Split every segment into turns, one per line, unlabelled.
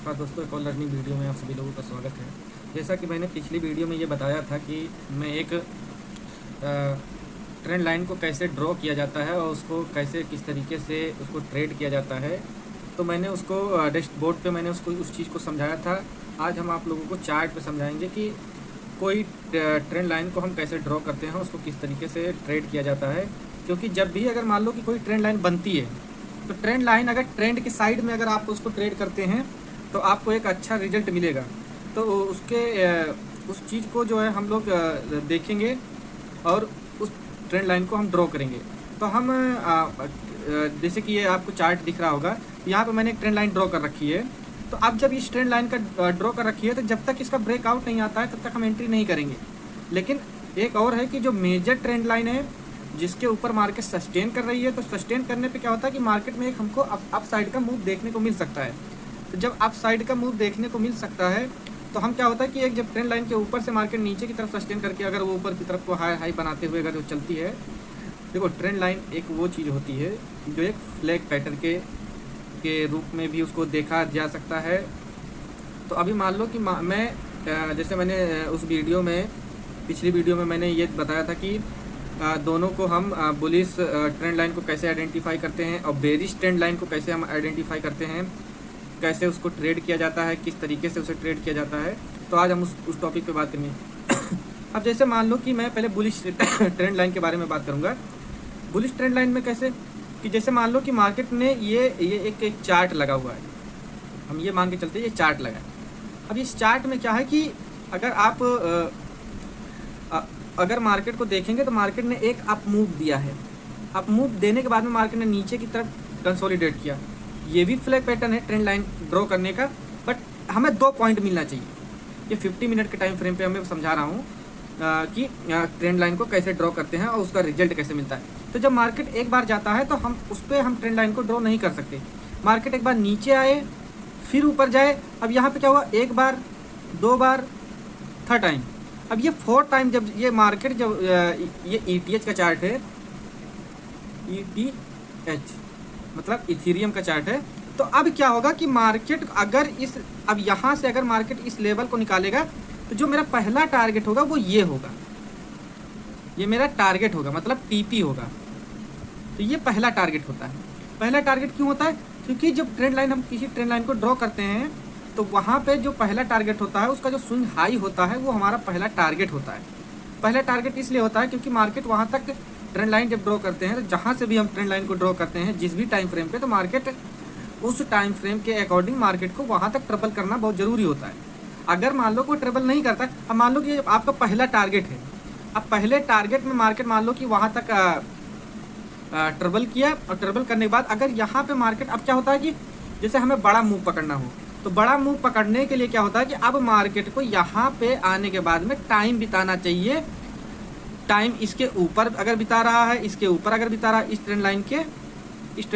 नमस्कार दोस्तों, एक और लर्निंग वीडियो में आप सभी लोगों का स्वागत है। जैसा कि मैंने पिछली वीडियो में ये बताया था कि मैं एक ट्रेंड लाइन को कैसे ड्रॉ किया जाता है और उसको कैसे किस तरीके से उसको ट्रेड किया जाता है, तो मैंने उसको डैशबोर्ड पे मैंने उसको उस चीज़ को समझाया था। आज हम आप लोगों को चार्ट पे समझाएंगे कि कोई ट्रेंड लाइन को हम कैसे ड्रॉ करते हैं, उसको किस तरीके से ट्रेड किया जाता है। क्योंकि जब भी अगर मान लो कि कोई ट्रेंड लाइन बनती है, तो ट्रेंड लाइन अगर ट्रेंड के साइड में अगर आप उसको ट्रेड करते हैं तो आपको एक अच्छा रिजल्ट मिलेगा। तो उसके उस चीज़ को जो है हम लोग देखेंगे और उस ट्रेंड लाइन को हम ड्रॉ करेंगे। तो हम जैसे कि ये आपको चार्ट दिख रहा होगा, यहाँ पे मैंने एक ट्रेंड लाइन ड्रॉ कर रखी है। तो अब जब इस ट्रेंड लाइन का ड्रॉ कर रखी है, तो जब तक इसका ब्रेकआउट नहीं आता है तब तक हम एंट्री नहीं करेंगे। लेकिन एक और है कि जो मेजर ट्रेंड लाइन है जिसके ऊपर मार्केट सस्टेन कर रही है, तो सस्टेन करने पे क्या होता है कि मार्केट में एक हमको अप साइड का मूव देखने को मिल सकता है। तो जब अप साइड का मूव देखने को मिल सकता है तो हम क्या होता है कि एक जब ट्रेंड लाइन के ऊपर से मार्केट नीचे की तरफ सस्टेन करके अगर वो ऊपर की तरफ को हाई बनाते हुए अगर जो चलती है, देखो ट्रेंड लाइन एक वो चीज़ होती है जो एक फ्लैग पैटर्न के रूप में भी उसको देखा जा सकता है। तो अभी मान लो कि मैं जैसे मैंने उस वीडियो में पिछली वीडियो में मैंने ये बताया था कि दोनों को हम बुलिश ट्रेंड लाइन को कैसे आइडेंटिफाई करते हैं और बेरिश ट्रेंड लाइन को कैसे हम आइडेंटिफाई करते हैं, कैसे उसको ट्रेड किया जाता है, किस तरीके से उसे ट्रेड किया जाता है। तो आज हम उस टॉपिक पे बात करेंगे। अब जैसे मान लो कि मैं पहले बुलिश ट्रेंड लाइन के बारे में बात करूँगा। बुलिश ट्रेंड लाइन में कैसे कि जैसे मान लो कि मार्केट ने ये एक चार्ट लगा हुआ है, हम ये मान के चलते हैं ये चार्ट लगा है। अब इस चार्ट में क्या है कि अगर आप अगर मार्केट को देखेंगे तो मार्केट ने एक अप मूव दिया है। अप मूव देने के बाद में मार्केट ने नीचे की तरफ कंसोलिडेट किया। ये भी फ्लैग पैटर्न है ट्रेंड लाइन ड्रॉ करने का, बट हमें 2 पॉइंट मिलना चाहिए। ये 50 मिनट के टाइम फ्रेम पे हमें समझा रहा हूँ कि ट्रेंड लाइन को कैसे ड्रॉ करते हैं और उसका रिजल्ट कैसे मिलता है। तो जब मार्केट एक बार जाता है तो हम उस पर हम ट्रेंड लाइन को ड्रॉ नहीं कर सकते। मार्केट एक बार नीचे आए फिर ऊपर जाए। अब यहाँ पर क्या हुआ, एक बार, 2 बार, 3rd टाइम। अब ये 4th टाइम जब ये मार्केट जब ये ETH का चार्ट है, ETH मतलब इथीरियम का चार्ट है। तो अब क्या होगा कि मार्केट अगर अब यहाँ से अगर मार्केट इस लेवल को निकालेगा तो जो मेरा पहला टारगेट होगा वो ये होगा, ये मेरा टारगेट होगा, मतलब TP होगा। तो ये पहला टारगेट होता है। पहला टारगेट क्यों होता है? क्योंकि जब ट्रेंड लाइन हम किसी ट्रेंड लाइन को ड्रॉ करते हैं तो वहाँ पे जो पहला टारगेट होता है उसका जो स्विंग हाई होता है वो हमारा पहला टारगेट होता है। पहला टारगेट इसलिए होता है क्योंकि मार्केट वहाँ तक ट्रेंड लाइन जब ड्रॉ करते हैं तो जहाँ से भी हम ट्रेंड लाइन को ड्रॉ करते हैं जिस भी टाइम फ्रेम पे, तो मार्केट उस टाइम फ्रेम के अकॉर्डिंग मार्केट को वहाँ तक ट्रेवल करना बहुत ज़रूरी होता है। अगर मान लो कोई ट्रेवल नहीं करता है, अब मान लो कि आपका पहला टारगेट है, अब पहले टारगेट में मार्केट मान लो कि वहाँ तक ट्रेवल किया और ट्रेवल करने के बाद अगर यहाँ पे मार्केट अब क्या होता है कि जैसे हमें बड़ा मूव पकड़ना हो, तो बड़ा मूव पकड़ने के लिए क्या होता है कि अब मार्केट को यहाँ पे आने के बाद में टाइम बिताना चाहिए। टाइम इसके ऊपर अगर बिता रहा है, इसके ऊपर अगर बिता रहा है, इस ट्रेंड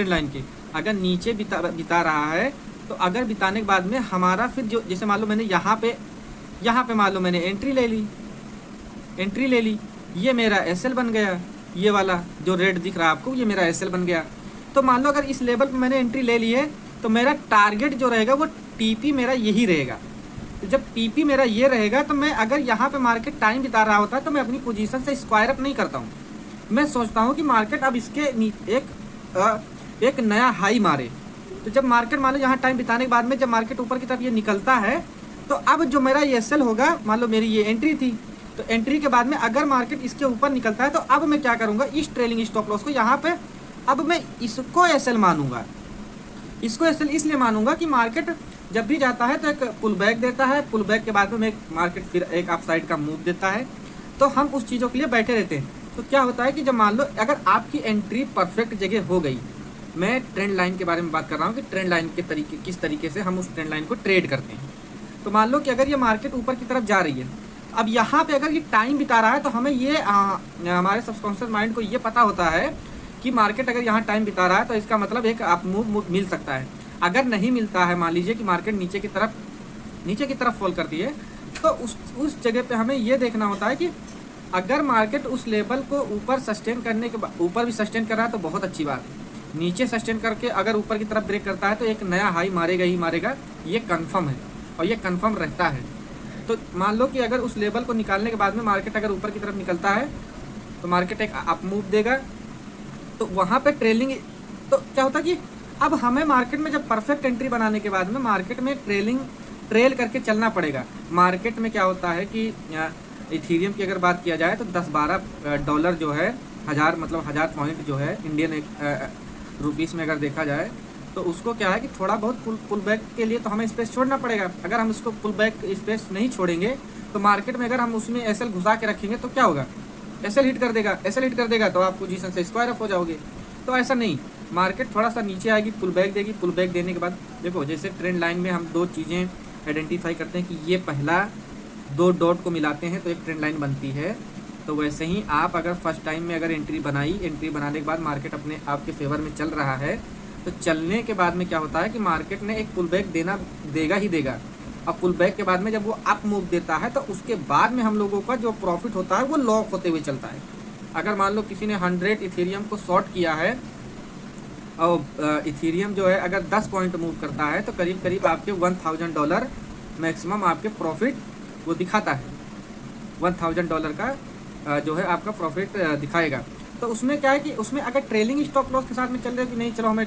लाइन के अगर नीचे बिता रहा है, तो अगर बिताने के बाद में हमारा फिर जो जैसे मान लो मैंने यहाँ पे मान लो मैंने एंट्री ले ली, ये मेरा SL बन गया। ये वाला जो रेड दिख रहा है आपको, ये मेरा SL बन गया। तो मान लो अगर इस लेवल पे मैंने एंट्री ले ली है तो मेरा टारगेट जो रहेगा वो TP मेरा यही रहेगा। तो जब TP मेरा ये रहेगा तो मैं अगर यहाँ पे मार्केट टाइम बिता रहा होता है तो मैं अपनी पोजीशन से स्क्वायर अप नहीं करता हूँ। मैं सोचता हूँ कि मार्केट अब इसके एक नया हाई मारे। तो जब मार्केट मान लो यहाँ टाइम बिताने के बाद में जब मार्केट ऊपर की तरफ ये निकलता है, तो अब जो मेरा ये SL होगा, मान लो मेरी ये एंट्री थी, तो एंट्री के बाद में अगर मार्केट इसके ऊपर निकलता है तो अब मैं क्या करूँगा, इस ट्रेलिंग स्टॉप लॉस को यहाँ पे अब मैं इसको SL मानूंगा। इसको SL इसलिए मानूंगा कि मार्केट जब भी जाता है तो एक पुल बैक देता है, पुल बैक के बाद में मार्केट फिर एक अप साइड का मूव देता है। तो हम उस चीज़ों के लिए बैठे रहते हैं। तो क्या होता है कि जब मान लो अगर आपकी एंट्री परफेक्ट जगह हो गई, मैं ट्रेंड लाइन के बारे में बात कर रहा हूँ कि ट्रेंड लाइन के तरीके किस तरीके से हम उस ट्रेंड लाइन को ट्रेड करते हैं। तो मान लो कि अगर ये मार्केट ऊपर की तरफ जा रही है, अब यहाँ पे अगर ये टाइम बिता रहा है तो हमें ये हमारे सबकॉन्शियस माइंड को ये पता होता है कि मार्केट अगर यहाँ टाइम बिता रहा है तो इसका मतलब एक अप मूव मिल सकता है। अगर नहीं मिलता है, मान लीजिए कि मार्केट नीचे की तरफ फॉल करती है, तो उस जगह पे हमें ये देखना होता है कि अगर मार्केट उस लेवल को ऊपर सस्टेन करने के बाद ऊपर भी सस्टेन कर रहा है तो बहुत अच्छी बात है। नीचे सस्टेन करके अगर ऊपर की तरफ ब्रेक करता है तो एक नया हाई मारेगा ही मारेगा, ये कंफर्म है और ये कंफर्म रहता है। तो मान लो कि अगर उस लेवल को निकालने के बाद में मार्केट अगर ऊपर की तरफ निकलता है तो मार्केट एक अप मूव देगा, तो वहाँ पे ट्रेलिंग, तो क्या होता है कि अब हमें मार्केट में जब परफेक्ट एंट्री बनाने के बाद में मार्केट में ट्रेल करके चलना पड़ेगा। मार्केट में क्या होता है कि इथीरियम की अगर बात किया जाए तो 10-12 डॉलर जो है, 1000 मतलब 1000 पॉइंट जो है इंडियन रुपीस में अगर देखा जाए तो उसको क्या है कि थोड़ा बहुत पुल बैक के लिए तो हमें स्पेस छोड़ना पड़ेगा। अगर हम उसको पुल बैक स्पेस नहीं छोड़ेंगे तो मार्केट में अगर हम उसमें एसएल घुसा के रखेंगे तो क्या होगा, एसएल हिट कर देगा, एसएल हिट कर देगा तो आप पोजीशन से स्क्वायर अप हो जाओगे। तो ऐसा नहीं, मार्केट थोड़ा सा नीचे आएगी, पुल बैक देगी, पुल बैक देने के बाद देखो जैसे ट्रेंड लाइन में हम दो चीज़ें आइडेंटिफाई करते हैं कि ये पहला दो डॉट को मिलाते हैं तो एक ट्रेंड लाइन बनती है। तो वैसे ही आप अगर फर्स्ट टाइम में अगर एंट्री बनाने के बाद मार्केट अपने आपके फेवर में चल रहा है तो चलने के बाद में क्या होता है कि मार्केट ने एक पुल बैक देगा ही देगा। अब पुल बैक के बाद में जब वो अप मूव देता है तो उसके बाद में हम लोगों का जो प्रॉफिट होता है वो लॉक होते हुए चलता है। अगर मान लो किसी ने 100 इथेरियम को शॉर्ट किया है और इथेरियम जो है अगर 10 पॉइंट मूव करता है तो करीब करीब आपके $1000 मैक्सिमम आपके प्रॉफिट वो दिखाता है। $1000 का जो है आपका प्रॉफिट दिखाएगा। तो उसमें क्या है कि उसमें अगर ट्रेलिंग स्टॉप लॉस के साथ में चल रहे हो कि नहीं चलो हमें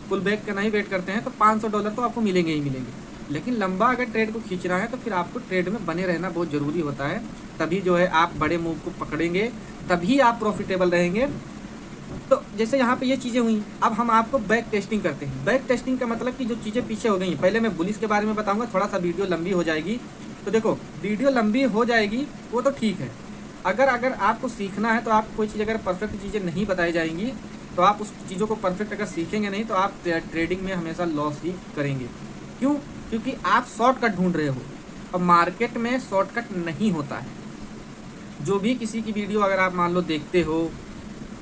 पुल बैक का नहीं वेट करते हैं तो $500 तो आपको मिलेंगे ही मिलेंगे। लेकिन लंबा अगर ट्रेड को खींचना है तो फिर आपको ट्रेड में बने रहना बहुत ज़रूरी होता है, तभी जो है आप बड़े मूव को पकड़ेंगे, तभी आप प्रॉफिटेबल रहेंगे। तो जैसे यहाँ पे ये चीज़ें हुई, अब हम आपको बैक टेस्टिंग करते हैं। बैक टेस्टिंग का मतलब कि जो चीज़ें पीछे हो गई हैं, पहले मैं बुलिश के बारे में बताऊँगा, थोड़ा सा वीडियो लंबी हो जाएगी। तो देखो वीडियो लंबी हो जाएगी वो तो ठीक है, अगर आपको सीखना है तो आप कोई चीज़ अगर परफेक्ट चीज़ें नहीं बताई जाएंगी तो आप उस चीज़ों को परफेक्ट अगर सीखेंगे नहीं तो आप ट्रेडिंग में हमेशा लॉस ही करेंगे। क्यों? क्योंकि आप शॉर्टकट ढूंढ रहे हो और मार्केट में शॉर्टकट नहीं होता है। जो भी किसी की वीडियो अगर आप मान लो देखते हो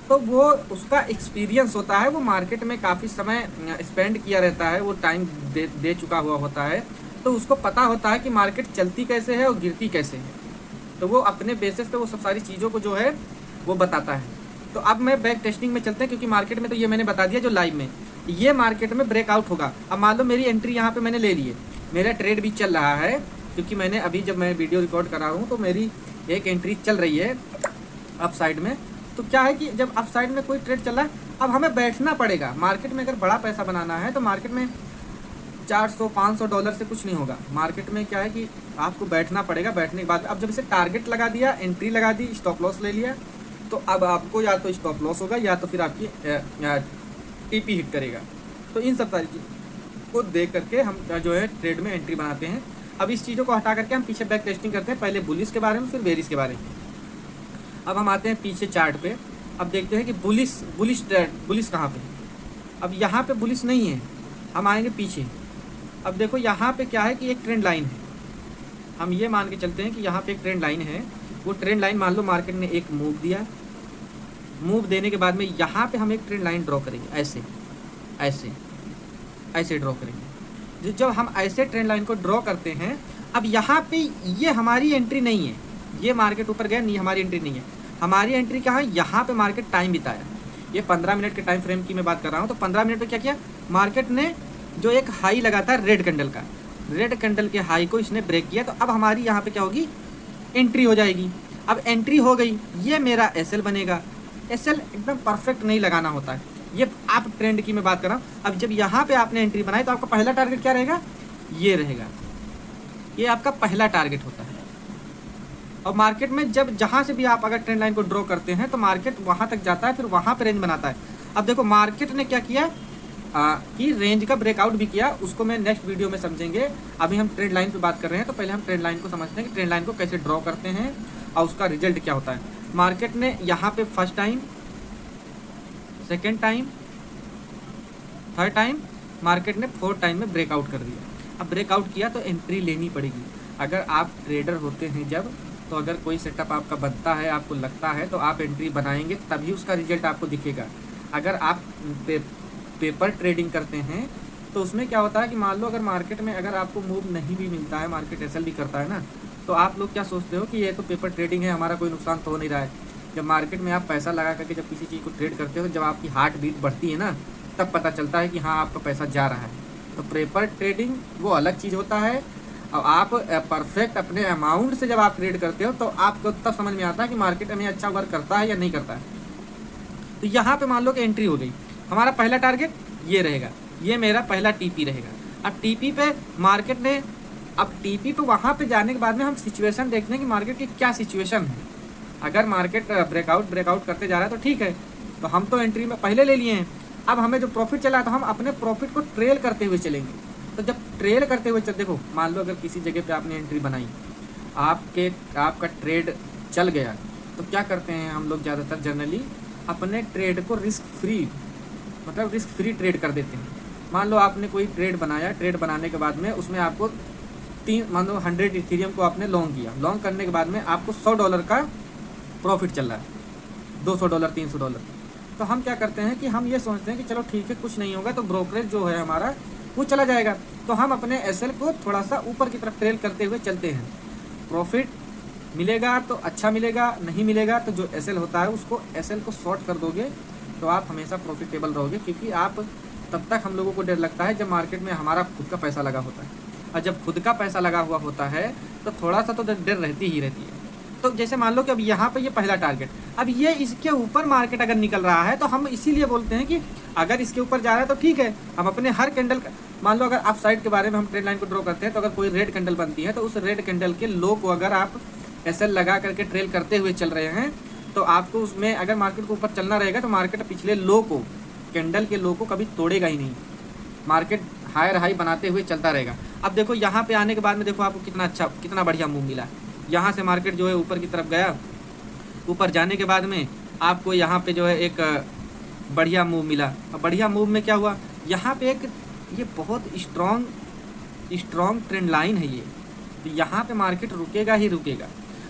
तो वो उसका एक्सपीरियंस होता है, वो मार्केट में काफ़ी समय स्पेंड किया रहता है, वो टाइम दे चुका हुआ होता है, तो उसको पता होता है कि मार्केट चलती कैसे है और गिरती कैसे है। तो वो अपने बेसिस पे वो सब सारी चीज़ों को जो है वो बताता है। तो अब मैं बैक टेस्टिंग में चलते हैं, क्योंकि मार्केट में तो ये मैंने बता दिया जो लाइव में ये मार्केट में ब्रेकआउट होगा। अब मान लो मेरी एंट्री यहाँ पे मैंने ले ली है, मेरा ट्रेड भी चल रहा है, क्योंकि मैंने अभी जब मैं वीडियो रिकॉर्ड कर रहा हूँ तो मेरी एक एंट्री चल रही है अप साइड में। तो क्या है कि जब अप साइड में कोई ट्रेड चल रहा है, अब हमें बैठना पड़ेगा। मार्केट में अगर बड़ा पैसा बनाना है तो मार्केट में $400-500 से कुछ नहीं होगा। मार्केट में क्या है कि आपको बैठना पड़ेगा। बैठने के बाद अब जब इसे टारगेट लगा दिया, एंट्री लगा दी, स्टॉप लॉस ले लिया, तो अब आपको या तो स्टॉप लॉस होगा या तो फिर आपकी टीपी हिट करेगा। तो इन सब सारी चीज़ को देख करके हम जो है ट्रेड में एंट्री बनाते हैं। अब इस चीज़ों को हटा करके हम पीछे बैक टेस्टिंग करते हैं, पहले बुलिश के बारे में फिर बेरिश के बारे में। अब हम आते हैं पीछे चार्ट पे, अब देखते हैं कि बुलिश कहाँ पे। अब यहाँ पे बुलिश नहीं है, हम आएंगे पीछे। अब देखो यहाँ पे क्या है कि एक ट्रेंड लाइन है, हम ये मान के चलते हैं कि यहाँ पे एक ट्रेंड लाइन है। वो ट्रेंड लाइन मान लो मार्केट ने एक मूव दिया, मूव देने के बाद में यहाँ पे हम एक ट्रेंड लाइन ड्रॉ करेंगे, ऐसे ऐसे ऐसे ड्रॉ करेंगे। जब हम ऐसे ट्रेंड लाइन को ड्रॉ करते हैं, अब यहाँ पे ये हमारी एंट्री नहीं है, ये मार्केट ऊपर गया नहीं, हमारी एंट्री नहीं है। हमारी एंट्री कहाँ है? यहाँ पे मार्केट टाइम बिताया। ये 15 मिनट के टाइम फ्रेम की मैं बात कर रहा हूँ। तो 15 मिनट में क्या किया मार्केट ने, जो एक हाई लगा था रेड कैंडल का, रेड कैंडल के हाई को इसने ब्रेक किया। तो अब हमारी यहाँ पे क्या होगी, एंट्री हो जाएगी। अब एंट्री हो गई, ये मेरा एसएल बनेगा। एसएल एकदम परफेक्ट नहीं लगाना होता है, ये आप ट्रेंड की मैं बात कर रहा हूँ। अब जब यहाँ पे आपने एंट्री बनाई तो आपका पहला टारगेट क्या रहेगा, ये रहेगा, ये आपका पहला टारगेट होता है। और मार्केट में जब जहाँ से भी आप अगर ट्रेंड लाइन को ड्रॉ करते हैं तो मार्केट वहाँ तक जाता है, फिर वहाँ पे रेंज बनाता है। अब देखो मार्केट ने क्या किया कि रेंज का ब्रेकआउट भी किया, उसको मैं नेक्स्ट वीडियो में समझेंगे। अभी हम ट्रेंड लाइन पे बात कर रहे हैं, तो पहले हम ट्रेंड लाइन को समझते हैं कि ट्रेंड लाइन को कैसे ड्रॉ करते हैं और उसका रिजल्ट क्या होता है। मार्केट ने यहाँ पे first time, second time, third time, market ने फोर्थ टाइम में ब्रेकआउट कर दिया। अब ब्रेकआउट किया तो एंट्री लेनी पड़ेगी। अगर आप ट्रेडर होते हैं जब, तो अगर कोई सेटअप आपका बनता है, आपको लगता है, तो आप एंट्री बनाएंगे, तभी उसका रिजल्ट आपको दिखेगा। अगर आप पेपर ट्रेडिंग करते हैं तो उसमें क्या होता है कि मान लो अगर मार्केट में अगर आपको मूव नहीं भी मिलता है, मार्केट एसएल भी करता है ना, तो आप लोग क्या सोचते हो कि ये तो पेपर ट्रेडिंग है, हमारा कोई नुकसान तो हो नहीं रहा है। जब मार्केट में आप पैसा लगा करके जब किसी चीज़ को ट्रेड करते हो, जब आपकी हार्ट बीट बढ़ती है ना, तब पता चलता है कि हाँ आपका पैसा जा रहा है। तो पेपर ट्रेडिंग वो अलग चीज़ होता है, और आप परफेक्ट अपने अमाउंट से जब आप ट्रेड करते हो तो आपको तब समझ में आता है कि मार्केट में अच्छा वर्क करता है या नहीं करता है। तो यहाँ पे मान लो कि एंट्री हो गई, हमारा पहला टारगेट ये रहेगा, ये मेरा पहला टीपी रहेगा। अब टीपी पे मार्केट ने, अब टीपी पे वहाँ पे जाने के बाद में हम सिचुएशन देखते हैं कि मार्केट की क्या सिचुएशन है। अगर मार्केट ब्रेकआउट करते जा रहा है तो ठीक है, तो हम तो एंट्री में पहले ले लिए हैं। अब हमें जो प्रॉफिट चला तो हम अपने प्रॉफिट को ट्रेल करते हुए चलेंगे। तो जब ट्रेल करते हुए देखो, मान लो अगर किसी जगह पे आपने एंट्री बनाई, आपका ट्रेड चल गया, तो क्या करते हैं हम लोग ज़्यादातर जनरली अपने ट्रेड को रिस्क फ्री ट्रेड कर देते हैं। मान लो आपने कोई ट्रेड बनाया, ट्रेड बनाने के बाद में उसमें आपको मान लो 100 इथेरियम को आपने लॉन्ग किया, लॉन्ग करने के बाद में आपको $100 का प्रॉफिट चल रहा है, $200 $300। तो हम क्या करते हैं कि हम ये सोचते हैं कि चलो ठीक है, कुछ नहीं होगा, तो ब्रोकरेज जो है हमारा वो चला जाएगा। तो हम अपने एसएल को थोड़ा सा ऊपर की तरफ ट्रेल करते हुए चलते हैं। प्रॉफिट मिलेगा तो अच्छा मिलेगा, नहीं मिलेगा तो जो एसएल होता है उसको एसएल को शॉर्ट कर दोगे तो आप हमेशा प्रॉफिटेबल रहोगे, क्योंकि आप तब तक हम लोगों को डर लगता है जब मार्केट में हमारा खुद का पैसा लगा होता है, और जब खुद का पैसा लगा हुआ होता है तो थोड़ा सा तो डर रहती ही रहती है। तो जैसे मान लो कि अब यहाँ पे ये पहला टारगेट, अब ये इसके ऊपर मार्केट अगर निकल रहा है तो हम इसीलिए बोलते हैं कि अगर इसके ऊपर जा रहा है तो ठीक है, हम अपने हर कैंडल का, मान लो अगर आप साइड के बारे में हम ट्रेड लाइन को ड्रॉ करते हैं, तो अगर कोई रेड कैंडल बनती है तो उस रेड कैंडल के लो को अगर आप एसएल लगा करके ट्रेल करते हुए चल रहे हैं तो आपको उसमें अगर मार्केट को ऊपर चलना रहेगा तो मार्केट पिछले लो को, कैंडल के लो को कभी तोड़ेगा ही नहीं, मार्केट हायर हाई बनाते हुए चलता रहेगा। अब देखो यहाँ पे आने के बाद में देखो आपको कितना अच्छा, कितना बढ़िया मूव मिला। यहाँ से मार्केट जो है ऊपर की तरफ गया, ऊपर जाने के बाद में आपको यहाँ पे जो है एक बढ़िया मूव मिला। और बढ़िया मूव में क्या हुआ, यहाँ पे एक ये बहुत स्ट्रॉन्ग ट्रेंड लाइन है ये, तो यहाँ पे मार्केट रुकेगा ही रुकेगा।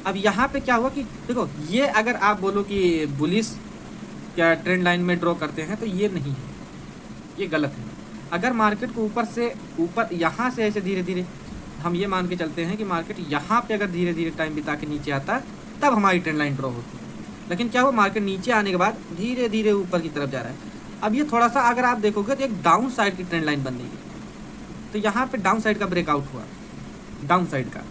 अब यहाँ पे क्या हुआ कि देखो, ये अगर आप बोलो कि बुलिश क्या ट्रेंड लाइन में ड्रॉ करते हैं तो ये नहीं है, ये गलत है। अगर मार्केट को ऊपर यहाँ से ऐसे धीरे धीरे हम ये मान के चलते हैं कि मार्केट यहाँ पे अगर धीरे धीरे टाइम बिता के नीचे आता तब हमारी ट्रेंड लाइन ड्रॉ होती है, लेकिन क्या हुआ, मार्केट नीचे आने के बाद धीरे धीरे ऊपर की तरफ जा रहा है। अब ये थोड़ा सा अगर आप देखोगे तो एक डाउन साइड की ट्रेंड लाइन बन रही है, तो यहाँ पे डाउन साइड का ब्रेकआउट हुआ, डाउन साइड का।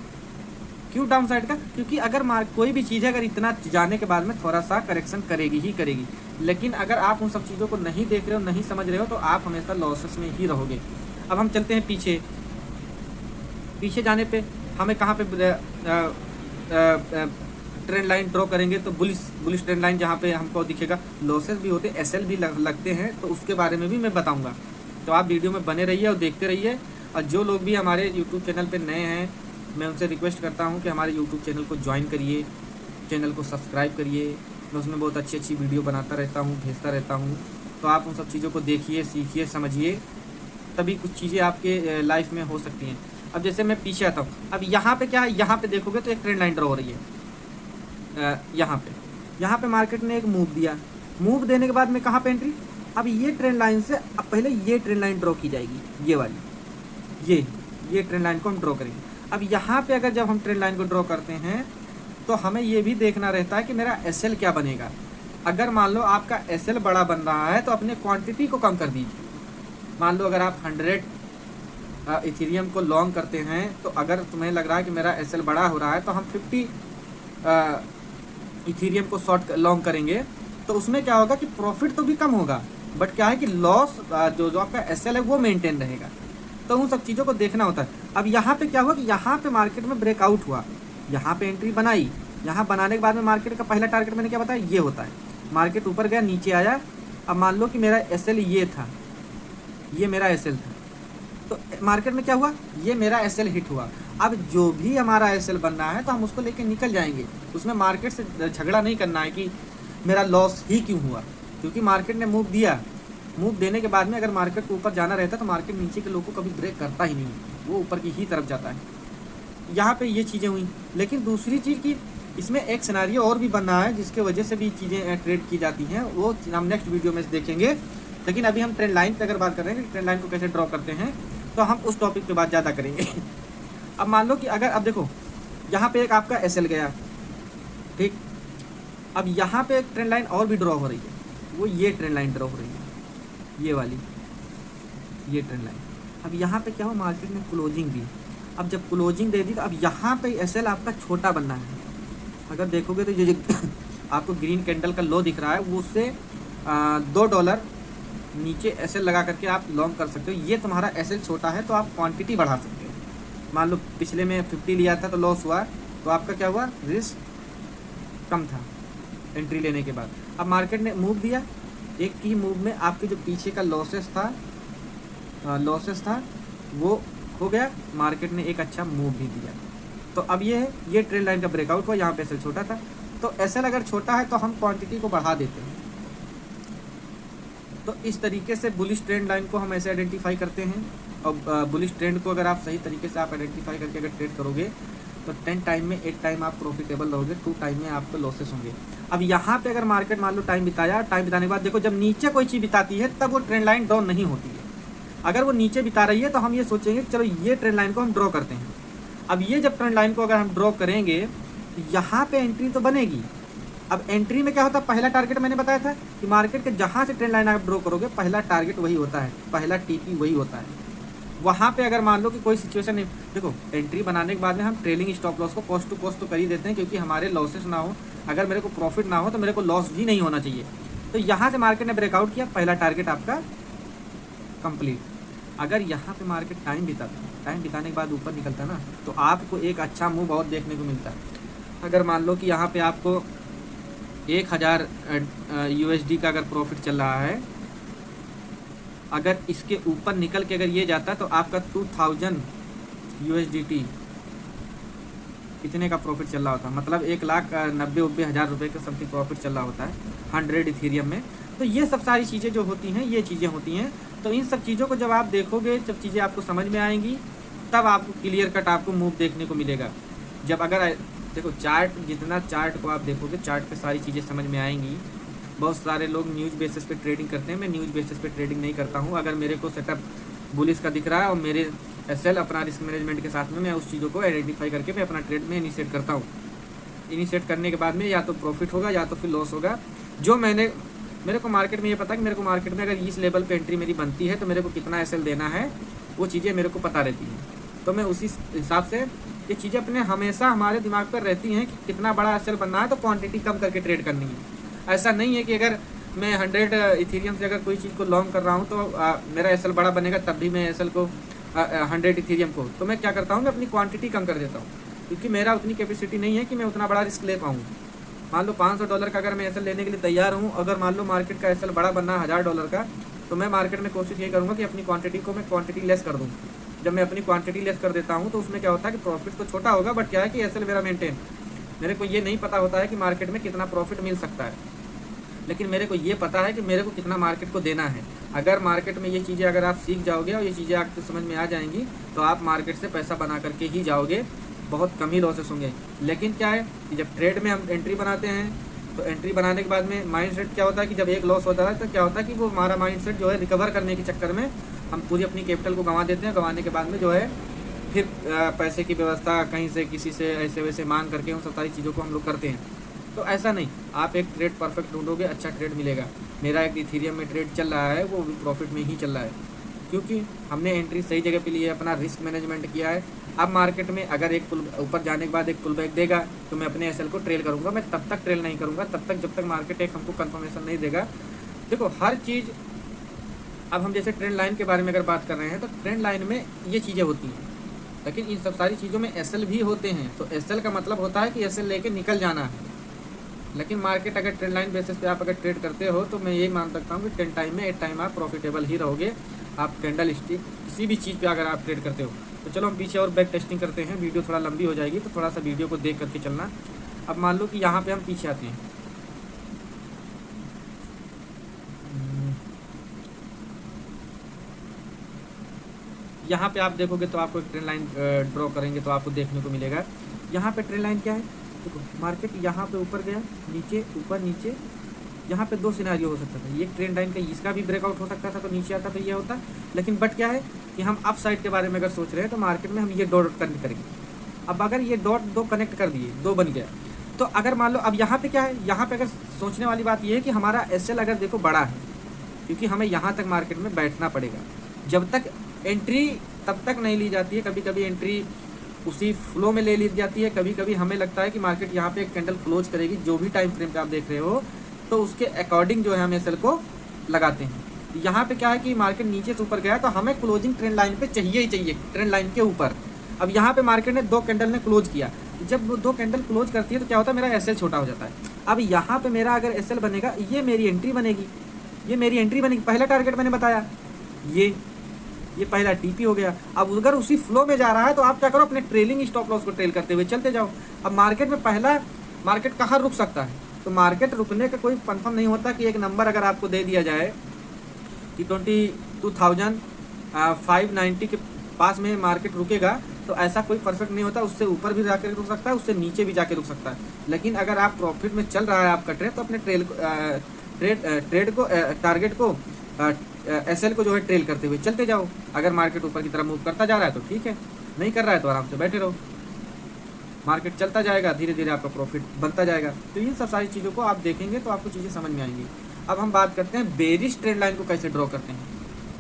क्यों डाउन साइड का, क्योंकि अगर कोई भी चीज़ है अगर इतना जाने के बाद में थोड़ा सा करेक्शन करेगी ही करेगी, लेकिन अगर आप उन सब चीज़ों को नहीं देख रहे हो, नहीं समझ रहे हो, तो आप हमेशा लॉसेस में ही रहोगे। अब हम चलते हैं पीछे जाने पे हमें कहाँ पे ट्रेंड लाइन ड्रॉ करेंगे, तो बुलिश ट्रेंड लाइन जहाँ पे हमको दिखेगा, लॉसेस भी होते हैं, एसएल भी लगते हैं, तो उसके बारे में भी मैं बताऊँगा। तो आप वीडियो में बने रहिए और देखते रहिए। और जो लोग भी हमारे यूट्यूब चैनल पर नए हैं, मैं उनसे रिक्वेस्ट करता हूँ कि हमारे यूट्यूब चैनल को ज्वाइन करिए, चैनल को सब्सक्राइब करिए। मैं उसमें बहुत अच्छी वीडियो बनाता रहता हूँ, भेजता रहता हूँ, तो आप उन सब चीज़ों को देखिए, सीखिए, समझिए, तभी कुछ चीज़ें आपके लाइफ में हो सकती हैं। अब जैसे मैं पीछे आता हूँ, अब यहाँ पे क्या है, यहाँ पे देखोगे तो एक ट्रेंड लाइन ड्रॉ हो रही है। यहाँ पे मार्केट ने एक मूव दिया, मूव देने के बाद में कहाँ पे एंट्री, अब ये ट्रेंड लाइन से अब पहले ये ट्रेंड लाइन ड्रॉ की जाएगी, ये वाली, ये ट्रेंड लाइन को हम ड्रॉ करेंगे। अब यहाँ पे अगर जब हम ट्रेंड लाइन को ड्रॉ करते हैं तो हमें ये भी देखना रहता है कि मेरा एसएल क्या बनेगा। अगर मान लो आपका एसएल बड़ा बन रहा है तो अपने क्वांटिटी को कम कर दीजिए। मान लो अगर आप 100 इथेरियम को लॉन्ग करते हैं, तो अगर तुम्हें लग रहा है कि मेरा एसएल बड़ा हो रहा है तो हम 50 इथेरियम को शॉर्ट लॉन्ग करेंगे, तो उसमें क्या होगा कि प्रॉफिट तो भी कम होगा, बट क्या है कि लॉस जो आपका एसएल है वो मेंटेन रहेगा। तो उन सब चीज़ों को देखना होता है। अब यहाँ पे क्या हुआ कि यहाँ पे मार्केट में ब्रेकआउट हुआ, यहाँ पे एंट्री बनाई, यहाँ बनाने के बाद में मार्केट का पहला टारगेट मैंने क्या बताया, ये होता है। मार्केट ऊपर गया, नीचे आया, अब मान लो कि मेरा एसएल ये था, ये मेरा एसएल था, तो मार्केट में क्या हुआ, ये मेरा एसएल हिट हुआ। अब जो भी हमारा एसएल बन रहा है तो हम उसको लेके निकल जाएंगे, उसमें मार्केट से झगड़ा नहीं करना है कि मेरा लॉस ही क्यों हुआ, क्योंकि मार्केट ने मूव दिया, मूव देने के बाद में अगर मार्केट को ऊपर जाना रहता तो मार्केट नीचे के लोगों को कभी ब्रेक करता ही नहीं, वो ऊपर की ही तरफ जाता है। यहाँ पे ये चीज़ें हुई, लेकिन दूसरी चीज़ की इसमें एक सिनेरियो और भी बन रहा है जिसके वजह से भी चीज़ें ट्रेड की जाती हैं, वो हम नेक्स्ट वीडियो में देखेंगे। लेकिन अभी हम ट्रेंड लाइन पर अगर बात कर रहे हैं कि ट्रेंड लाइन को कैसे ड्रॉ करते हैं, तो हम उस टॉपिक पे बात ज़्यादा करेंगे। अब मान लो कि अगर अब देखो यहाँ पे एक आपका एसएल गया, ठीक, अब यहाँ पे एक ट्रेंड लाइन और भी ड्रॉ हो रही है, वो ये ट्रेंड लाइन ड्रॉ हो रही है, ये वाली, ये ट्रेंड लाइन। अब यहाँ पे क्या हो, मार्केट ने क्लोजिंग दी। अब जब क्लोजिंग दे दी तो अब यहाँ पे एसएल आपका छोटा बनना है। अगर देखोगे तो ये आपको ग्रीन कैंडल का लो दिख रहा है, वो उससे $2 नीचे एसएल लगा करके आप लॉन्ग कर सकते हो। ये तुम्हारा एसएल छोटा है तो आप क्वांटिटी बढ़ा सकते हो। मान लो पिछले में 50 लिया था तो लॉस हुआ, तो आपका क्या हुआ, रिस्क कम था एंट्री लेने के बाद। अब मार्केट ने मूव दिया, एक की मूव में आपके जो पीछे का लॉसेस था वो हो गया, मार्केट ने एक अच्छा मूव भी दिया। तो अब ये है, ये ट्रेंड लाइन का ब्रेकआउट हुआ, यहाँ पे एसएल छोटा था। तो एसएल अगर छोटा है तो हम क्वांटिटी को बढ़ा देते हैं। तो इस तरीके से बुलिश ट्रेंड लाइन को हम ऐसे आइडेंटिफाई करते हैं। और बुलिश ट्रेंड को अगर आप सही तरीके से आप आइडेंटिफाई करके अगर ट्रेड करोगे तो 10 टाइम में 8 टाइम आप प्रॉफिटेबल रहोगे, 2 टाइम में आपको लॉसेस होंगे। अब यहाँ पे अगर मार्केट मान लो टाइम बिताया, टाइम बिताने के बाद देखो जब नीचे कोई चीज़ बिताती है तब वो ट्रेंड लाइन ड्रॉ नहीं होती है। अगर वो नीचे बिता रही है तो हम ये सोचेंगे कि चलो ये ट्रेंड लाइन को हम ड्रॉ करते हैं। अब ये जब ट्रेंड लाइन को अगर हम ड्रॉ करेंगे तो यहाँ पे एंट्री तो बनेगी। अब एंट्री में क्या होता है, पहला टारगेट मैंने बताया था कि मार्केट के जहाँ से ट्रेंड लाइन आप ड्रॉ करोगे पहला टारगेट वही होता है, पहला टीपी वही होता है। वहाँ पे अगर मान लो कि कोई सिचुएशन नहीं, देखो एंट्री बनाने के बाद में हम ट्रेलिंग स्टॉप लॉस को कॉस्ट टू कॉस्ट तो कर ही देते हैं, क्योंकि हमारे लॉसेस ना हो, अगर मेरे को प्रॉफिट ना हो तो मेरे को लॉस भी नहीं होना चाहिए। तो यहाँ से मार्केट ने ब्रेकआउट किया, पहला टारगेट आपका कंप्लीट। अगर यहाँ पे मार्केट टाइम बिताता, टाइम बिताने के बाद ऊपर निकलता ना, तो आपको एक अच्छा मूव बहुत देखने को मिलता है। अगर मान लो कि यहाँ पे आपको 1000 USD का अगर प्रॉफिट चल रहा है, अगर इसके ऊपर निकल के अगर ये जाता तो आपका 2000 USDT इतने का प्रॉफिट चल रहा होता, मतलब 1,90,000 रुपये का समथिंग प्रॉफिट चल रहा होता है 100 इथीरियम में। तो ये सब सारी चीज़ें जो होती हैं, ये चीज़ें होती हैं। तो इन सब चीज़ों को जब आप देखोगे, जब चीज़ें आपको समझ में आएंगी, तब आपको क्लियर कट आपको मूव देखने को मिलेगा। जब अगर देखो चार्ट, जितना चार्ट को आप देखोगे, चार्ट पे सारी चीज़ें समझ में आएंगी। बहुत सारे लोग न्यूज़ बेसिस पे ट्रेडिंग करते हैं, मैं न्यूज़ बेसिस पे ट्रेडिंग नहीं करता हूँ। अगर मेरे को सेटअप बुलिश का दिख रहा है और मेरे एसएल अपना रिस्क मैनेजमेंट के साथ में मैं उस चीज़ों को आइडेंटिफाई करके मैं अपना ट्रेड में इनिशिएट करता हूँ। इनिशिएट करने के बाद में या तो प्रॉफिट होगा या तो फिर लॉस होगा। जो मेरे को मार्केट में ये पता है कि मेरे को मार्केट में अगर इस लेवल पे एंट्री मेरी बनती है तो मेरे को कितना एसएल देना है, वो चीज़ें मेरे को पता रहती हैं। तो मैं उसी हिसाब से ये चीज़ें अपने हमेशा हमारे दिमाग पर रहती हैं कि कितना बड़ा एसएल बनना है तो क्वांटिटी कम करके ट्रेड करनी है। ऐसा नहीं है कि अगर मैं 100 इथीरियम से अगर कोई चीज़ को लॉन्ग कर रहा हूँ तो मेरा एसएल बड़ा बनेगा, तब भी मैं एसएल को 100 इथीरियम को, तो मैं क्या करता हूँ, मैं अपनी क्वांटिटी कम कर देता हूँ, क्योंकि मेरा उतनी कैपेसिटी नहीं है कि मैं उतना बड़ा रिस्क ले पाऊँ। मान लो $500 का अगर मैं एसएल लेने के लिए तैयार हूँ, अगर मान लो मार्केट का एसएल बड़ा बनना है $1000 का, तो मैं मार्केट में कोशिश ये करूँगा कि अपनी क्वांटिटी को मैं क्वांटिटी लेस कर दूँ। जब मैं अपनी क्वांटिटी लेस कर देता हूँ तो उसमें क्या होता है कि प्रॉफिट तो छोटा होगा, बट क्या है कि एसएल मेरा मेंटेन, मेरे को ये नहीं पता होता है कि मार्केट में कितना प्रॉफिट मिल सकता है, लेकिन मेरे को ये पता है कि मेरे को कितना मार्केट को देना है। अगर मार्केट में ये चीज़ें अगर आप सीख जाओगे और ये चीज़ें आपको समझ में आ जाएंगी तो आप मार्केट से पैसा बना करके ही जाओगे, बहुत कम ही लॉसेस होंगे। लेकिन क्या है कि जब ट्रेड में हम एंट्री बनाते हैं तो एंट्री बनाने के बाद में माइंड सेट क्या होता है कि जब एक लॉस होता है तो क्या होता है कि वो हमारा माइंड सेट जो है रिकवर करने के चक्कर में हम पूरी अपनी कैपिटल को गंवा देते हैं। गंवाने के बाद में जो है फिर पैसे की व्यवस्था कहीं से किसी से ऐसे वैसे मांग करके उन सब सारी चीज़ों को हम लोग करते हैं। तो ऐसा नहीं, आप एक ट्रेड परफेक्ट ढूंढोगे, अच्छा ट्रेड मिलेगा। मेरा एक इथीरियम में ट्रेड चल रहा है, वो भी प्रॉफिट में ही चल रहा है, क्योंकि हमने एंट्री सही जगह पे लिए, अपना रिस्क मैनेजमेंट किया है। अब मार्केट में अगर एक पुल ऊपर जाने के बाद एक पुल बैक देगा तो मैं अपने एसएल को ट्रेल करूँगा। मैं तब तक ट्रेल नहीं करूँगा तब तक जब तक मार्केट एक हमको कंफर्मेशन नहीं देगा। देखो हर चीज़, अब हम जैसे ट्रेंड लाइन के बारे में अगर बात कर रहे हैं तो ट्रेंड लाइन में ये चीज़ें होती हैं, लेकिन इन सब सारी चीज़ों में एसएल भी होते हैं। तो एसएल का मतलब होता है कि एसएल लेके निकल जाना है। लेकिन मार्केट अगर ट्रेंड लाइन बेसिस पे आप अगर ट्रेड करते हो तो मैं यही मान सकता हूँ कि 10 टाइम में 8 टाइम आप प्रॉफिटेबल ही रहोगे। आप कैंडल स्टिक किसी भी चीज़ पे अगर आप ट्रेड करते हो तो चलो हम पीछे और बैक टेस्टिंग करते हैं। वीडियो थोड़ा लंबी हो जाएगी तो थोड़ा सा वीडियो को देख करके चलना। अब मान लो कि यहाँ पे हम पीछे आते हैं, यहाँ पे आप देखोगे तो आपको एक ट्रेंड लाइन ड्रॉ करेंगे तो आपको देखने को मिलेगा। यहाँ पे ट्रेंड लाइन क्या है, देखो मार्केट यहाँ पे ऊपर गया, नीचे ऊपर नीचे, यहाँ पे 2 सिनेरियो हो सकता था। ये ट्रेंड लाइन का इसका भी ब्रेकआउट हो सकता था तो नीचे आता तो ये होता, लेकिन बट क्या है कि हम अप साइड के बारे में अगर सोच रहे हैं तो मार्केट में हम ये डॉट कनेक्ट करेंगे। अब अगर ये डॉट 2 कनेक्ट कर दिए, 2 बन गया, तो अगर मान लो अब यहाँ पे क्या है, यहाँ पे अगर सोचने वाली बात ये है कि हमारा एसएल अगर देखो बड़ा है, क्योंकि हमें यहाँ तक मार्केट में बैठना पड़ेगा, जब तक एंट्री तब तक नहीं ली जाती है। कभी कभी एंट्री उसी फ्लो में ले ली जाती है, कभी कभी हमें लगता है कि मार्केट यहाँ पे एक कैंडल क्लोज करेगी, जो भी टाइम फ्रेम पे आप देख रहे हो, तो उसके अकॉर्डिंग जो है हम एसएल को लगाते हैं। यहाँ पे क्या है कि मार्केट नीचे से ऊपर गया तो हमें क्लोजिंग ट्रेंड लाइन पे चाहिए ही चाहिए, ट्रेंड लाइन के ऊपर। अब यहाँ पे मार्केट ने 2 कैंडल ने क्लोज किया, जब वो 2 कैंडल क्लोज करती है तो क्या होता है, मेरा एसएल छोटा हो जाता है। अब यहाँ पे मेरा अगर एसएल बनेगा, ये मेरी एंट्री बनेगी, ये मेरी एंट्री बनेगी। पहला टारगेट मैंने बताया ये पहला टीपी हो गया। अब अगर उसी फ्लो में जा रहा है तो आप क्या करो, अपने ट्रेलिंग स्टॉप लॉस को ट्रेल करते हुए चलते जाओ। अब मार्केट में पहला मार्केट कहाँ रुक सकता है, तो मार्केट रुकने का कोई कंफर्म नहीं होता कि एक नंबर अगर आपको दे दिया जाए कि 22,590 के पास में मार्केट रुकेगा, तो ऐसा कोई परफेक्ट नहीं होता। उससे ऊपर भी जाकर रुक सकता है, उससे नीचे भी जाके रुक सकता है। लेकिन अगर आप प्रॉफिट में चल रहा है आपका ट्रेड, तो अपने ट्रेड को टारगेट को एसएल को जो है ट्रेल करते हुए चलते जाओ। अगर मार्केट ऊपर की तरफ मूव करता जा रहा है तो ठीक है, नहीं कर रहा है तो आराम से बैठे रहो। मार्केट चलता जाएगा, धीरे धीरे आपका प्रॉफिट बनता जाएगा। तो इन सब सारी चीज़ों को आप देखेंगे तो आपको चीज़ें समझ में आएंगी। अब हम बात करते हैं बेरिश ट्रेंड लाइन को कैसे ड्रॉ करते हैं,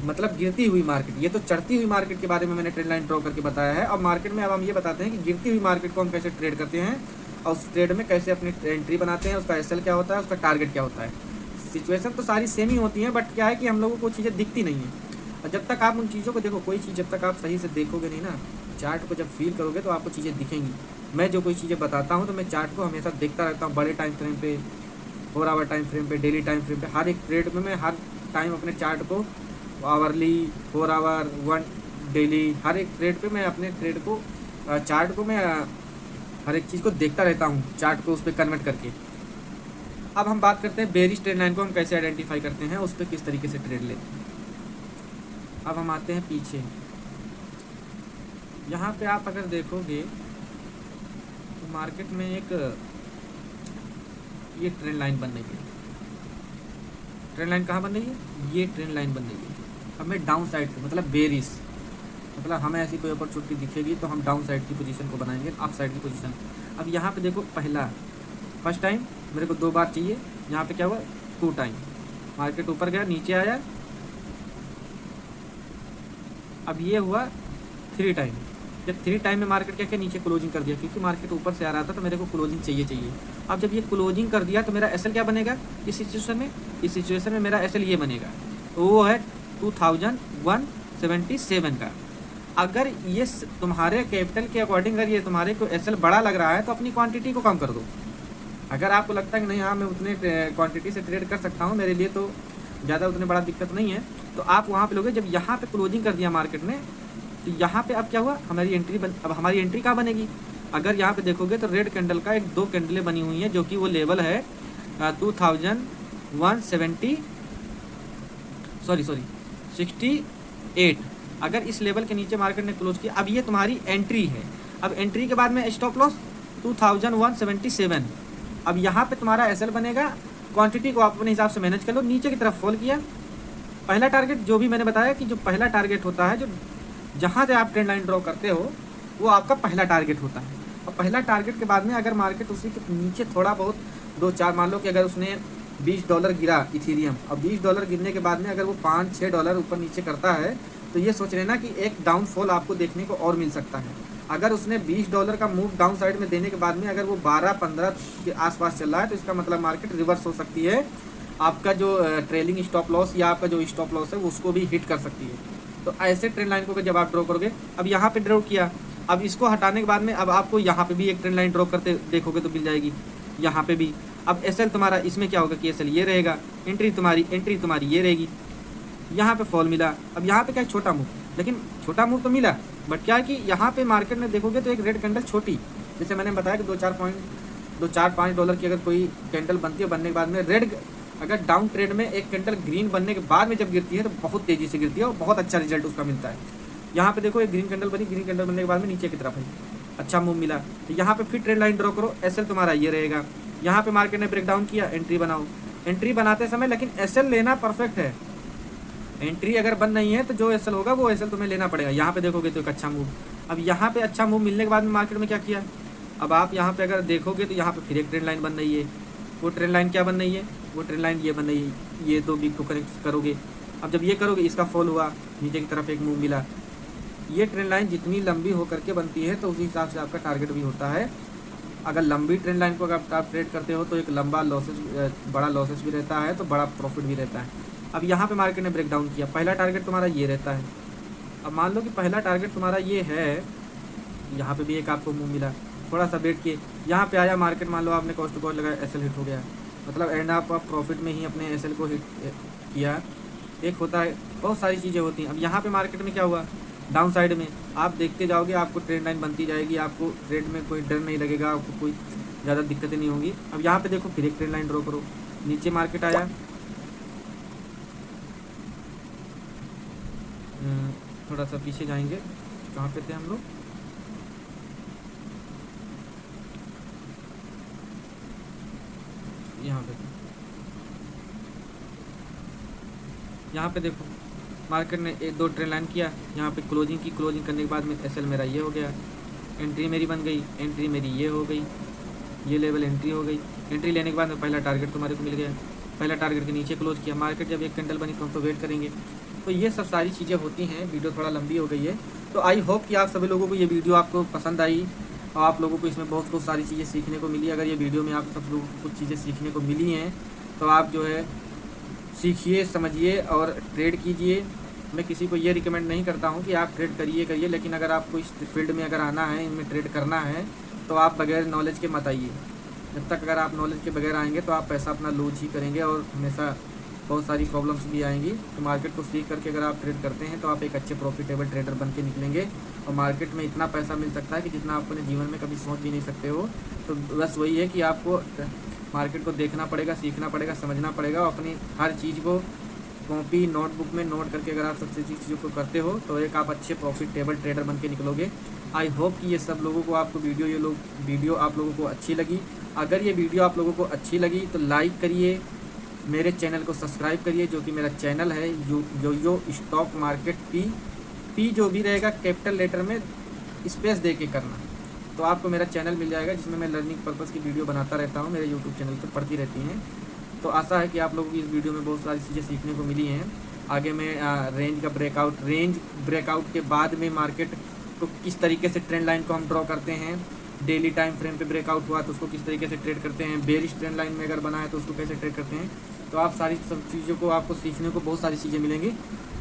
मतलब गिरती हुई मार्केट। ये तो चढ़ती हुई मार्केट के बारे में मैंने ट्रेंड लाइन ड्रॉ करके बताया है। अब मार्केट में अब हम ये बताते हैं कि गिरती हुई मार्केट को हम कैसे ट्रेड करते हैं और उस ट्रेड में कैसे अपनी एंट्री बनाते हैं, उसका एसएल क्या होता है, उसका टारगेट क्या होता है। सिचुएशन तो सारी सेम ही होती हैं, बट क्या है कि हम लोगों को चीज़ें दिखती नहीं हैं। और जब तक आप उन चीज़ों को देखो, कोई चीज़ जब तक आप सही से देखोगे नहीं ना, चार्ट को जब फील करोगे तो आपको चीज़ें दिखेंगी। मैं जो कोई चीज़ें बताता हूँ तो मैं चार्ट को हमेशा देखता रहता हूँ, बड़े टाइम फ्रेम पे, 4 आवर टाइम फ्रेम पे, डेली टाइम फ्रेम पे, हर एक ट्रेड में मैं हर टाइम अपने चार्ट को आवरली, 4 आवर, 1 डेली, हर एक ट्रेड पे मैं अपने ट्रेड को चार्ट को मैं हर एक चीज़ को देखता रहता हूँ, चार्ट को उस पर कन्वर्ट करके। अब हम बात करते हैं बेरिश ट्रेंड लाइन को हम कैसे आइडेंटिफाई करते हैं, उस पर किस तरीके से ट्रेड लेते हैं। अब हम आते हैं पीछे। यहाँ पे आप अगर देखोगे तो मार्केट में एक ये ट्रेंड लाइन बन रही है। ट्रेंड लाइन कहाँ बन रही है, ये ट्रेंड लाइन बन रही है। अब मैं डाउन साइड से, मतलब बेरिश, मतलब हमें ऐसी कोई अपॉर्चुनिटी दिखेगी तो हम डाउन साइड की पोजीशन को बनाएंगे, अप साइड की पोजीशन। अब यहाँ पे देखो, फर्स्ट टाइम मेरे को 2 बार चाहिए। यहाँ पे क्या हुआ, 2 टाइम मार्केट ऊपर गया, नीचे आया। अब ये हुआ 3 टाइम। जब 3 टाइम में मार्केट क्या नीचे क्लोजिंग कर दिया, क्योंकि मार्केट ऊपर से आ रहा था तो मेरे को क्लोजिंग चाहिए। अब जब ये क्लोजिंग कर दिया तो मेरा एसएल क्या बनेगा इस सिचुएशन में मेरा एसएल ये बनेगा, तो वो है 2177 का। अगर ये तुम्हारे कैपिटल के अकॉर्डिंग अगर ये तुम्हारे को एसएल बड़ा लग रहा है तो अपनी क्वांटिटी को कम कर दो। अगर आपको लगता है कि नहीं, हाँ मैं उतने क्वांटिटी से ट्रेड कर सकता हूँ, मेरे लिए तो ज़्यादा उतने बड़ा दिक्कत नहीं है, तो आप वहाँ पे लोगे। जब यहाँ पे क्लोजिंग कर दिया मार्केट ने, तो यहाँ पे अब क्या हुआ, हमारी एंट्री अब हमारी एंट्री कहाँ बनेगी। अगर यहाँ पे देखोगे तो रेड कैंडल का 2 कैंडलें बनी हुई हैं, जो कि वो लेवल है 68। अगर इस लेवल के नीचे मार्केट ने क्लोज किया, अब ये तुम्हारी एंट्री है। अब एंट्री के बाद में स्टॉप लॉस 2177। अब यहाँ पे तुम्हारा एसएल बनेगा। क्वांटिटी को आप अपने हिसाब से मैनेज कर लो। नीचे की तरफ फॉल किया, पहला टारगेट जो भी मैंने बताया कि जो पहला टारगेट होता है, जो जहाँ से आप ट्रेंड लाइन ड्रॉ करते हो, वो आपका पहला टारगेट होता है। और पहला टारगेट के बाद में अगर मार्केट उसी के नीचे थोड़ा बहुत 2-4, मान लो कि अगर उसने $20 गिरा इथीरियम, और $20 गिरने के बाद में अगर वो $5-6 ऊपर नीचे करता है, तो ये सोच लेना कि एक डाउनफॉल आपको देखने को और मिल सकता है। अगर उसने $20 का मूव डाउन साइड में देने के बाद में अगर वो 12-15 के आसपास चल रहा है, तो इसका मतलब मार्केट रिवर्स हो सकती है। आपका जो ट्रेलिंग स्टॉप लॉस या आपका जो स्टॉप लॉस है उसको भी हिट कर सकती है। तो ऐसे ट्रेंड लाइन को जब आप ड्रॉ करोगे, अब यहाँ पे ड्रॉ किया, अब इसको हटाने के बाद में अब आपको यहाँ पे भी एक ट्रेंड लाइन ड्रॉ करते देखोगे तो मिल जाएगी, यहाँ पे भी। अब एसएल तुम्हारा इसमें क्या होगा कि एसएल ये रहेगा, एंट्री तुम्हारी ये रहेगी। यहाँ पे फॉल मिला, अब यहाँ पे क्या है, छोटा मूव, लेकिन छोटा मूव तो मिला, बट क्या है कि यहाँ पे मार्केट में देखोगे तो एक रेड कैंडल छोटी, जैसे मैंने बताया कि 2-4-5 डॉलर की अगर कोई कैंडल बनती है, बनने के बाद में रेड, अगर डाउन ट्रेड में एक कैंडल ग्रीन बनने के बाद में जब गिरती है तो बहुत तेज़ी से गिरती है और बहुत अच्छा रिजल्ट उसका मिलता है। यहाँ पे देखो एक ग्रीन कैंडल बनी, ग्रीन कैंडल बनने के बाद में नीचे की तरफ है, अच्छा मूव मिला, तो यहाँ पे फिर ट्रेंड लाइन ड्रॉ करो, एसएल तुम्हारा ये रहेगा। यहाँ पे मार्केट ने ब्रेक डाउन किया, एंट्री बनाओ, एंट्री बनाते समय लेकिन एसएल लेना परफेक्ट है। एंट्री अगर बन नहीं है तो जो एसएल होगा वो एसएल तुम्हें लेना पड़ेगा। यहाँ पे देखोगे तो एक अच्छा मूव, अब यहाँ पे अच्छा मूव मिलने के बाद में मार्केट में क्या किया, अब आप यहाँ पे अगर देखोगे तो यहाँ पे फिर एक ट्रेंड लाइन बन रही है। वो ट्रेंड लाइन क्या बन रही है? वो ट्रेंड लाइन ये बन रही है। ये दो बिग को कनेक्ट करोगे, अब जब ये करोगे इसका फॉल हुआ, नीचे की तरफ एक मूव मिला। ये ट्रेंड लाइन जितनी लंबी होकर के बनती है तो उसी हिसाब से आपका टारगेट भी होता है। अगर लंबी ट्रेंड लाइन को अगर आप ट्रेड करते हो तो एक लंबा बड़ा लॉसेस भी रहता है, तो बड़ा प्रॉफिट भी रहता है। अब यहाँ पे मार्केट ने ब्रेक डाउन किया, पहला टारगेट तुम्हारा ये रहता है। अब मान लो कि पहला टारगेट तुम्हारा ये है, यहाँ पे भी एक आपको मूव मिला, थोड़ा सा वेट किए, यहाँ पे आया मार्केट, मान लो आपने कॉस्ट टू कॉस्ट लगाया, एसएल हिट हो गया, मतलब एंड आप प्रॉफिट में ही अपने एसएल को हिट किया। एक होता है, बहुत सारी चीज़ें होती हैं। अब यहाँ पे मार्केट में क्या हुआ, डाउन साइड में आप देखते जाओगे, आपको ट्रेंड लाइन बनती जाएगी, आपको ट्रेड में कोई डर नहीं लगेगा, आपको कोई ज़्यादा दिक्कतें नहीं होंगी। अब यहाँ पे देखो फिर एक ट्रेंड लाइन ड्रॉ करो, नीचे मार्केट आया, थोड़ा सा पीछे जाएंगे, कहाँ पे थे हम लोग, यहाँ पे थे। यहाँ पे देखो मार्केट ने एक दो ट्रेंड लाइन किया, यहाँ पे क्लोजिंग की, क्लोजिंग करने के बाद में एसएल मेरा ये हो गया, एंट्री मेरी बन गई, एंट्री मेरी ये हो गई, ये लेवल एंट्री हो गई। एंट्री लेने के बाद में पहला टारगेट तुम्हारे को मिल गया, पहला टारगेट के नीचे क्लोज किया। मार्केट जब एक कैंडल बनी तो हम तो वेट करेंगे। तो ये सब सारी चीज़ें होती हैं। वीडियो थोड़ा लंबी हो गई है, तो आई होप कि आप सभी लोगों को ये वीडियो आपको पसंद आई और आप लोगों को इसमें बहुत सारी चीज़ें सीखने को मिली। अगर ये वीडियो में आप सब लोगों को कुछ चीज़ें सीखने को मिली हैं तो आप जो है सीखिए, समझिए और ट्रेड कीजिए। मैं किसी को ये रिकमेंड नहीं करता हूँ कि आप ट्रेड करिए, लेकिन अगर आपको इस फील्ड में अगर आना है, इनमें ट्रेड करना है, तो आप बगैर नॉलेज के मत आइए। जब तक अगर आप नॉलेज के बगैर आएंगे तो आप पैसा अपना लूज ही करेंगे और हमेशा बहुत सारी प्रॉब्लम्स भी आएंगी। तो मार्केट को सीख करके अगर आप ट्रेड करते हैं तो आप एक अच्छे प्रॉफिटेबल ट्रेडर बन के निकलेंगे और मार्केट में इतना पैसा मिल सकता है कि जितना आप अपने जीवन में कभी सोच भी नहीं सकते हो। तो बस वही है कि आपको मार्केट को देखना पड़ेगा, सीखना पड़ेगा, समझना पड़ेगा और अपनी हर चीज़ को कॉपी नोटबुक में नोट करके अगर आप सबसे चीज़ों को करते हो तो एक आप अच्छे प्रॉफिटेबल ट्रेडर बन के निकलोगे। आई होप कि ये सब लोगों को आपको वीडियो आप लोगों को अच्छी लगी। अगर ये वीडियो आप लोगों को अच्छी लगी तो लाइक करिए, मेरे चैनल को सब्सक्राइब करिए, जो कि मेरा चैनल है यो स्टॉक मार्केट पी जो भी रहेगा कैपिटल लेटर में स्पेस दे के करना, तो आपको मेरा चैनल मिल जाएगा जिसमें मैं लर्निंग पर्पज़ की वीडियो बनाता रहता हूँ। मेरे यूट्यूब चैनल पर पढ़ती रहती हैं। तो आशा है कि आप लोगों की इस वीडियो में बहुत सारी चीज़ें सीखने को मिली हैं। आगे मैं रेंज ब्रेकआउट के बाद में मार्केट को किस तरीके से ट्रेंड लाइन को हम ड्रॉ करते हैं, डेली टाइम फ्रेम पे ब्रेकआउट हुआ तो उसको किस तरीके से ट्रेड करते हैं, बेरिश ट्रेंड लाइन में अगर बना है तो उसको कैसे ट्रेड करते हैं, तो आप सारी सब चीज़ों को आपको सीखने को बहुत सारी चीज़ें मिलेंगी।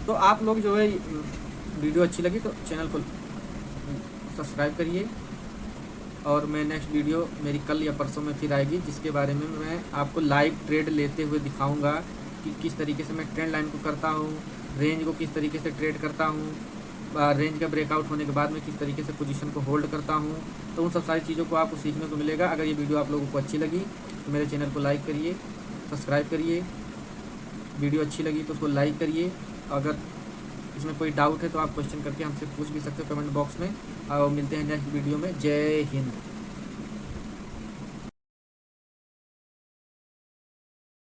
तो आप लोग जो है वीडियो अच्छी लगी तो चैनल को सब्सक्राइब करिए और मैं नेक्स्ट वीडियो मेरी कल या परसों में फिर आएगी, जिसके बारे में मैं आपको लाइव ट्रेड लेते हुए दिखाऊंगा कि किस तरीके से मैं ट्रेंड लाइन को करता हूँ, रेंज को किस तरीके से ट्रेड करता हूँ, रेंज का ब्रेकआउट होने के बाद में किस तरीके से पोजीशन को होल्ड करता हूँ। तो उन सब सारी चीज़ों को आपको सीखने को मिलेगा। अगर ये वीडियो आप लोगों को अच्छी लगी तो मेरे चैनल को लाइक करिए, सब्सक्राइब करिए। वीडियो अच्छी लगी तो उसको लाइक करिए। अगर इसमें कोई डाउट है तो आप क्वेश्चन करके हमसे पूछ भी सकते हो कमेंट बॉक्स में। और मिलते हैं नेक्स्ट वीडियो में। जय हिंद।